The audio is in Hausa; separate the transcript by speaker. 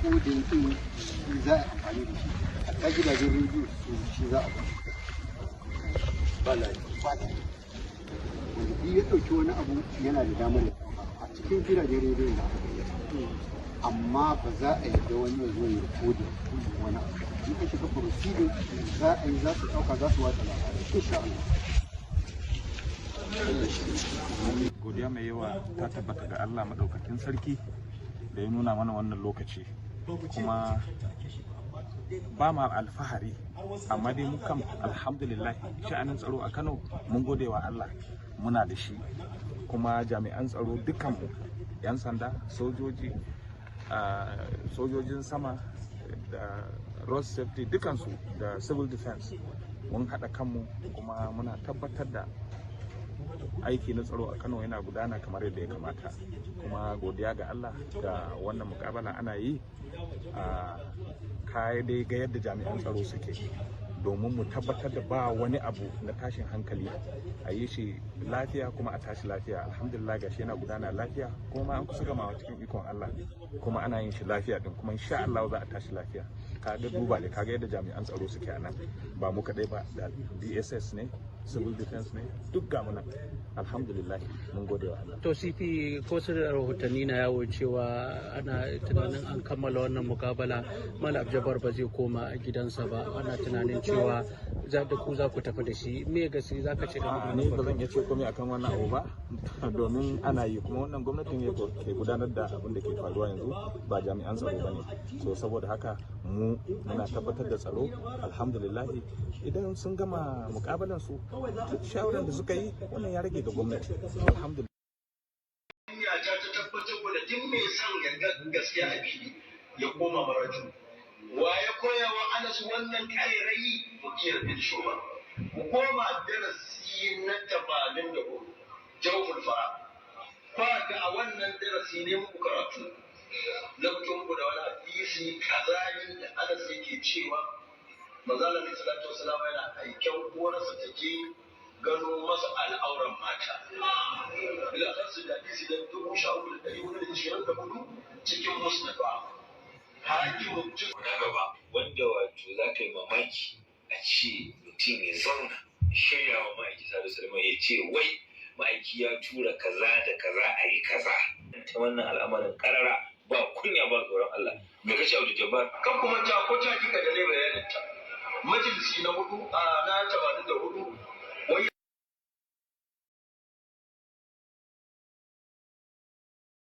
Speaker 1: kodin din shi za a amfani da shi a gidajen rediyo shi za a ba lafiya wanda ya ɗauki wani abu yana da damar ya ɗauka a cikin gidajen rediyo da amma ba za a yarda wani ya zo ya kodin wani abu in ka shiga proceeding za a yi za su ɗauka za su watsa labarai insha Allah.
Speaker 2: Godiya mai yawa ta tabbata ga Allah maɗaukakin sarki da ya nuna mana wannan lokaci, kuma ba ma alfahari amma dai mukan alhamdulillah sha'anin tsaro a Kano mun gode wa Allah muna da shi, kuma jami'an tsaro dukkanmu 'yan sanda, sojoji, sojojin sama da road safety dukansu da civil defense mun haɗa kanmu kuma muna tabbatar da aiki na tsaro a Kano yana gudana kamar yadda ya kamata. Kuma godiya ga Allah da wannan mukabala ana yi a kaya dai ga yadda jami'an tsaro suke, domin mu tabbatar da ba wani abu na tashin hankali, a yi shi lafiya kuma a tashi lafiya. Alhamdulillah gashi yana gudana lafiya, kuma an kusa gamawa cikin ikon Allah, kuma ana yin shi lafiya din, kuma insha Allah za a tashi lafiya. Kaga duba ne, kaga yadda jami'an tsaro suke a nan, ba mu kadai ba, da DSS ne, civil defense ne, duk ga muna. Alhamdulillah mun gode wa Allah.
Speaker 3: To CP, ko su da rahotanni na yawo cewa ana tunanin an kammala wannan mukabala Malam Abduljabbar ba zai koma a gidansa ba, ana tunanin cewa za ku tafi da shi. Me gaskiya zaka ce da
Speaker 2: ni ba zan iya ce komai akan wannan abu ba, domin ana yi, kuma wannan gwamnatin ne ke gudanar da abin da ke faruwa yanzu, ba jami'an tsaro bane. So saboda haka muna tabbatar da tsaro. Alhamdulillah idan sun gama mukabalan su, shawaran da suka yi wannan ya rage ga gwamnati. Alhamdulillah
Speaker 4: ta tabbatar da duk mai son gaskiya a fili ya koma maraju. Wa ya koya wa Anas wannan kairayi mukiyar bin shuba. Mu koma darasi na 84 jawful fara. Kwa ga a wannan darasi ne muku karatu na mutum da wani hadisi kazani da Anas yake cewa manzo Allah sallallahu alaihi wasallam yana aikin uwarsa take gano masa al'auran mata. Bila kansu da hadisi da 1324 cikin musnad hakimin na gaba wanda wato za ka yi mamaki a ce mutum ya zauna shirya wa ma'aiki sadu salama ya ce wai ma'aiki ya tura kaza da kaza a yi kaza ta wannan al'amarin karara ba kunya ba tsoron Allah. Me kace Abduljabbar? Kan kuma ta ko ta kika da ne bayanin ta majalisi na 4 na 84